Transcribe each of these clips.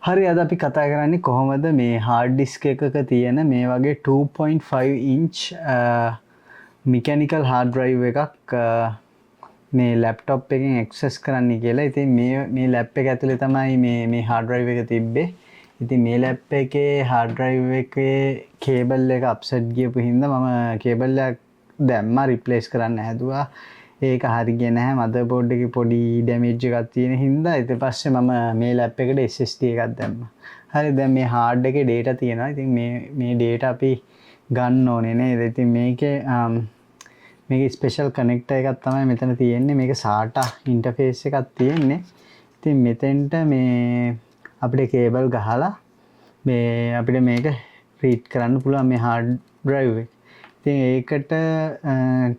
හරි අද අපි කතා කරන්නේ කොහොමද මේ හાર્ඩ් ඩිස්ක් එකක තියෙන මේ වගේ 2.5 ඉන්ච් මෙකැනිකල් හાર્ඩ් ඩ්‍රයිව් එකක් මේ ලැප්ටොප් එකෙන් ඇක්සස් කරන්න කියලා. ඉතින් මේ ලැප් එක ඇතුලේ තමයි මේ හાર્ඩ් ඩ්‍රයිව් එක තිබ්බේ. ඉතින් මේ ලැප් එකේ හાર્ඩ් ඩ්‍රයිව් එකේ කේබල් එක අප්සෙට් ගියපු හින්දා මම කේබල් එක දැම්මා රිප්ලේස් කරන්න හැදුවා. ඒක හරි ගියේ නැහැ. මදර්බෝඩ් එකේ පොඩි ඩැමේජ් එකක් තියෙන හින්දා ඊට පස්සේ මම මේ ලැප් එකට SSD එකක් දැම්මා. හරි දැන් මේ හાર્ඩ් එකේ data තියෙනවා. ඉතින් මේ data අපි ගන්න ඕනේ නේද? ඉතින් මේකේ ස්පෙෂල් කනෙක්ටර් එකක් තමයි මෙතන තියෙන්නේ. මේක SATA ඉන්ටර්ෆේස් එකක් තියෙන්නේ. ඉතින් මෙතෙන්ට මේ අපිට කේබල් ගහලා මේ අපිට මේක රීඩ් කරන්න පුළුවන් මේ හાર્ඩ් ඩ්‍රයිව් එක. ඉතින් ඒකට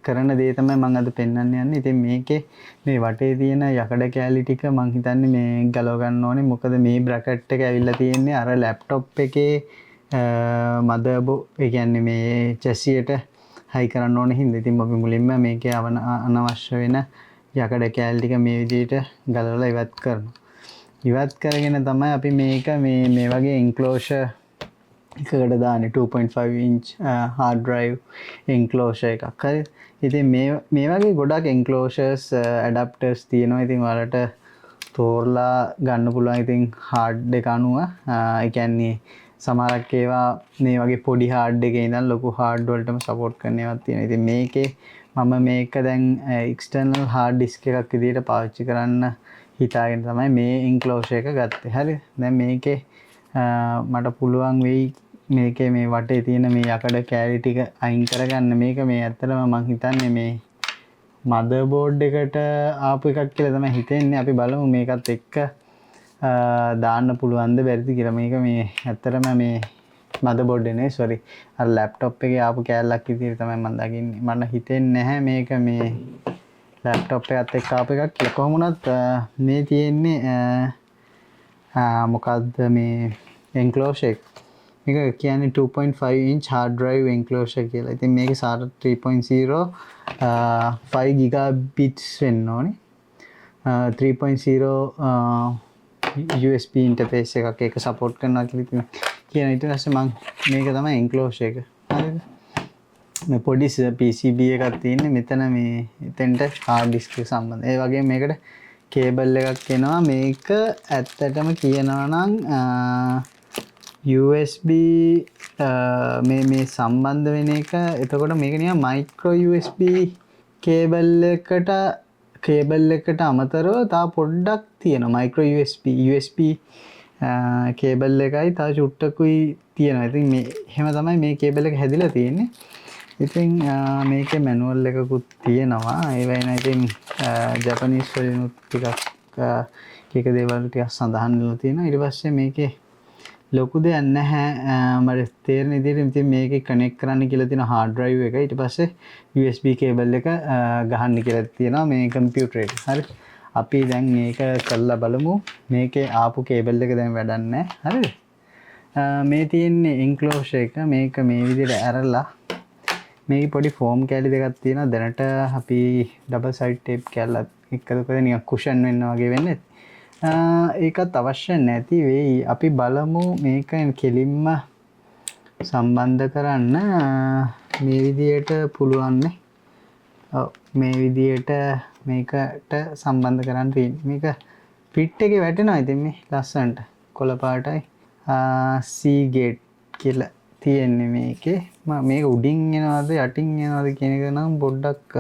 කරන දේ තමයි මම අද පෙන්වන්න යන්නේ. ඉතින් මේකේ මේ වටේ තියෙන යකඩ කෑලි ටික මම හිතන්නේ මේ ගලව ගන්න ඕනේ. මොකද මේ බ්‍රැකට් එක ඇවිල්ලා තියෙන්නේ අර ලැප්ටොප් එකේ ඒ කියන්නේ මේ චැසියට හයි කරන්න ඕනේ හින්දා. ඉතින් අපි මුලින්ම මේකේ අනවශ්‍ය වෙන යකඩ කෑලි ටික මේ විදිහට ගලවලා ඉවත් කරනවා. ඉවත් කරගෙන තමයි අපි මේක මේ වගේ එන්ක්ලෝෂර් එකකට දාන්නේ 2.5 inch hard drive enclosure එකක්. හරි. ඉතින් මේ වගේ ගොඩක් enclosures adapters තියෙනවා. ඉතින් ඔයාලට තෝරලා ගන්න පුළුවන්. ඉතින් hard එක අනුව ඒ කියන්නේ සමහරක් ඒවා මේ වගේ පොඩි hard එකේ ඉඳන් ලොකු hard වලටම support කරන ඒවා තියෙනවා. ඉතින් මේකේ මම මේක දැන් external hard disk එකක් විදිහට පාවිච්චි කරන්න හිතාගෙන තමයි මේ enclosure එක ගත්තේ. හරි. දැන් මේකේ මට පුළුවන් වෙයි මේකේ මේ වටේ තියෙන මේ යකඩ කෑලි ටික අයින් කරගන්න. මේක මේ ඇත්තටම මම හිතන්නේ මේ මදර්බෝඩ් එකට ආපු එකක් කියලා තමයි හිතෙන්නේ. අපි බලමු මේකත් එක්ක දාන්න පුළුවන්ද බැරිද කියලා. මේක මේ ඇත්තටම මේ මදර්බෝඩ් නේ සෝරි අර ලැප්ටොප් එකේ ආපු කෑල්ලක් විදිහට තමයි මම දකින්නේ. මට හිතෙන්නේ නැහැ මේක මේ ලැප්ටොප් එකත් එක්ක ආපු එකක් කියලා. කොහොම වුණත් මේ තියෙන්නේ මොකද්ද මේ enclosure එක. මේක කියන්නේ 2.5 inch hard drive enclosure කියලා. ඉතින් මේකේ SATA 3.0 5 gigabits වෙන්න ඕනේ. 3.0 USB interface එකක් ඒක support කරනවා කියලා කියන ඊට පස්සේ මම මේක තමයි enclosure එක. හරිද? මේ පොඩි PCB එකක් තියෙන්නේ මෙතන මේ එතෙන්ට hard disk එක සම්බන්ධ. ඒ වගේම මේකට කේබල් එකක් එනවා. මේක ඇත්තටම කියනවා නම් USB මේ සම්බන්ධ වෙන එක. එතකොට මේක නිකන් මයික්‍රෝ USB කේබල් එකට අමතරව තව පොඩ්ඩක් තියෙනවා. මයික්‍රෝ USB කේබල් එකයි තව චුට්ටකුයි තියෙනවා. ඉතින් මේ එහෙම තමයි මේ කේබල් එක හැදිලා තියෙන්නේ. ඉතින් මේකේ මැනුවල් එකකුත් තියෙනවා. ඒ වෙන ඉතින් ජපනීස් වලිනුත් ටිකක් කීක දේවල් ටිකක් සඳහන් වෙලා තියෙනවා. ඊට පස්සේ මේකේ ලොකු දෙයක් නැහැ. මට තේරෙන විදිහට ඉතින් මේකේ කනෙක්ට් කරන්න කියලා තියෙන hard drive එක. ඊට පස්සේ USB කේබල් එක ගහන්න කියලා තියෙනවා මේ කම්පියුටර් එකට. හරි. අපි දැන් මේක කරලා බලමු. මේකේ ආපු කේබල් එක දැන් වැඩක් නැහැ. හරිද? මේ තියෙන්නේ enclosure එක. මේක මේ විදිහට ඇරලා මේකේ පොඩි ෆෝම් කෑලි දෙකක් තියෙනවා. දැනට අපි ඩබල් සයිඩ් ටේප් කෑල්ලක් එක්කද කරේ නිකන් කුෂන් වෙන්න වගේ වෙන්නේ. ඒකත් අවශ්‍ය නැති වෙයි. අපි බලමු මේක කෙලින්ම සම්බන්ධ කරන්න මේ විදියට පුළුවන් නේ. ඔව් මේ විදියට මේකට සම්බන්ධ කරන්න තියෙන්නේ. මේක ෆිට් එකේ වැටෙනවා. ඉතින් මේ ලස්සනට කොළ පාටයි C gate කියලා තියෙන්නේ මේකේ. මේක උඩින් එනවද යටින් එනවද කියන එක නම් පොඩ්ඩක්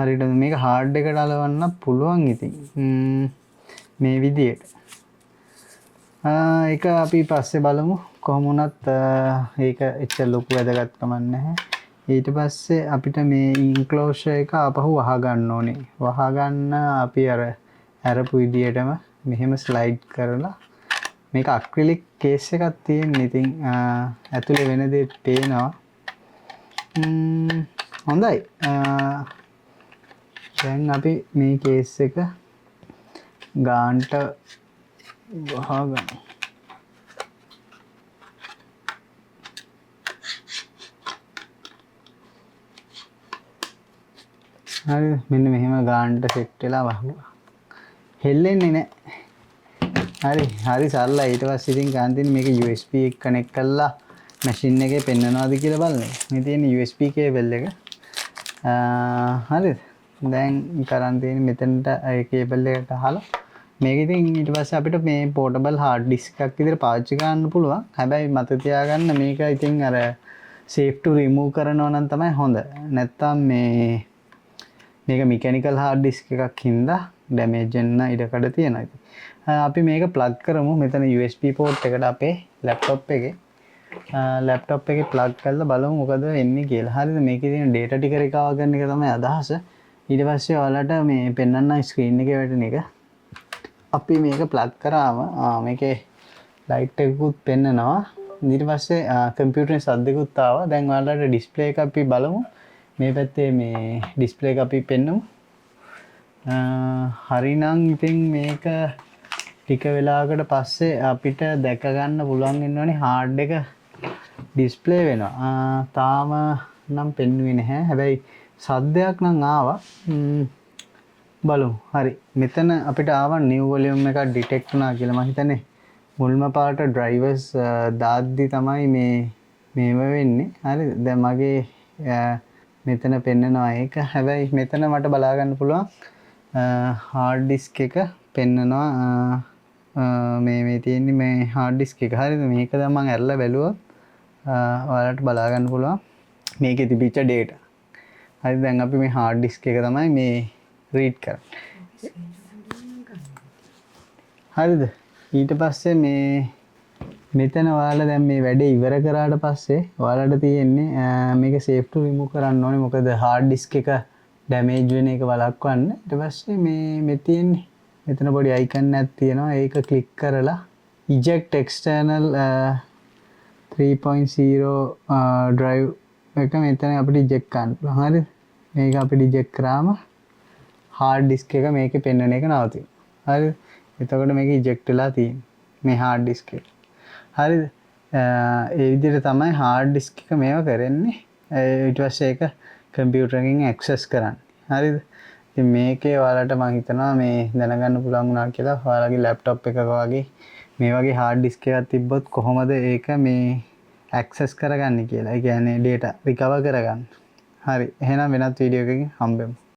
හරියට මේක හાર્ඩ් එකට අලවන්න පුළුවන්. ඉතින් මේ විදියට ඒක අපි පස්සේ බලමු. කොහොම වුණත් ඒක එච්චර ලොකු වැදගත්කමක් නැහැ. ඊට පස්සේ අපිට මේ enclosure එක ආපහු වහ ගන්න ඕනේ. වහ ගන්න අපි අර අරපු විදියටම මෙහෙම ස්ලයිඩ් කරලා මේක acrylic case එකක් තියෙන. ඉතින් ඇතුලේ වෙන දේ පේනවා. හොඳයි. දැන් අපි මේ case එක ගාන්ට වහගමු. හරි මෙන්න මෙහෙම ගාන්ට සෙට් වෙලා වහුවා. හෙල්ලෙන්නේ නැහැ. හරි සරලයි. ඊට පස්සේ ඉතින් කාන්තින් මේක USB එක කනෙක්ට් කරලා මැෂින් එකේ පෙන්නනවාද කියලා බලන්න. මේ තියෙන USB කේබල් එක. හරිද? දැන් කරන් තියෙන මෙතනට ඒ කේබල් එකට අහලා මේක ඉතින් ඊට පස්සේ අපිට මේ පෝටබල් හાર્ඩ් ඩිස්ක් එකක් විදිහට පාවිච්චි කරන්න පුළුවන්. හැබැයි මතක තියාගන්න මේක ඉතින් අර සේෆ් ටු රිමූව් කරනවා නම් තමයි හොඳ. නැත්තම් මේක මෙකැනිකල් හાર્ඩ් ඩිස්ක් එකක් හින්දා ඩැමේජ් වෙන්න ඉඩකඩ තියෙනවා. ඉතින් අපි මේක ප්ලග් කරමු මෙතන USB port එකට අපේ ලැප්ටොප් එකේ. ලැප්ටොප් එකේ ප්ලග් කරලා බලමු මොකද වෙන්නේ කියලා. හරිද? මේකේ තියෙන data ටික recover කරන එක තමයි අදහස. ඊට පස්සේ ඔයාලට මේ පෙන්වන්න ස්ක්‍රීන් එකේ වැටෙන එක. අපි මේක ප්ලග් කරාම මේකේ ලයිට් එකකුත් පෙන්නනවා. ඊට පස්සේ කම්පියුටරේ සද්දෙකුත් ආවා. දැන් ඔයාලට ඩිස්ප්ලේ එක අපි බලමු. මේ පැත්තේ මේ ඩිස්ප්ලේ එක අපි පෙන්නමු. හරිනම් ඉතින් මේක ටික වෙලාවකට පස්සේ අපිට දැක ගන්න පුළුවන් වෙනවනේ හાર્ඩ් එක ඩිස්ප්ලේ වෙනවා. තාම නම් පෙන්වුවේ නැහැ. හැබැයි සද්දයක් නම් ආවා. බලමු. හරි. මෙතන අපිට ආවා new volume එකක් detect වුණා කියලා. මම හිතන්නේ මුල්ම පාට drivers දාද්දි තමයි මේව වෙන්නේ. හරිද? දැන් මගේ මෙතන පෙන්නනවා ඒක. හැබැයි මෙතන මට බලා ගන්න පුළුවන් hard disk එක පෙන්නනවා. මේ තියෙන්නේ මේ hard disk එක. හරිද? මේක දැන් මම ඇරලා බැලුවොත් ඔයාලට බලා ගන්න පුළුවන් මේකේ තිබිච්ච data. හරි දැන් අපි මේ hard disk එක තමයි මේ read කරන්නේ. හරිද? ඊට පස්සේ මෙතන ඔයාලා දැන් මේ වැඩේ ඉවර කරාට පස්සේ ඔයාලට තියෙන්නේ මේක save to remove කරන්න ඕනේ. මොකද hard disk එක damage වෙන එක වළක්වන්න. ඊට පස්සේ මේ තියෙන්නේ මෙතන පොඩි icon එකක් තියෙනවා. ඒක click කරලා eject external 3.0 drive එක මෙතන අපිට eject කරන්න පුළුවන්. හරිද? මේක අපිට eject කරාම hard disk එක මේකේ පෙන්වන එක නවතිනවා. හරිද? එතකොට මේක eject වෙලා තියෙන්නේ මේ hard disk එක. හරිද? ඒ විදිහට තමයි hard disk එක මේව කරන්නේ. ඊට පස්සේ ඒක කම්පියුටර් එකකින් access කරන්නේ. හරිද? ඉතින් මේකේ ඔයාලට මම හිතනවා මේ දැනගන්න පුළුවන් වුණා කියලා. ඔයාලගේ laptop එකක වගේ මේ වගේ hard disk එකක් තිබ්බොත් කොහොමද ඒක මේ access කරගන්නේ කියලා. ඒ කියන්නේ data recover කරගන්න. හරි. එහෙනම් වෙනත් වීඩියෝ එකකින් හම්බෙමු.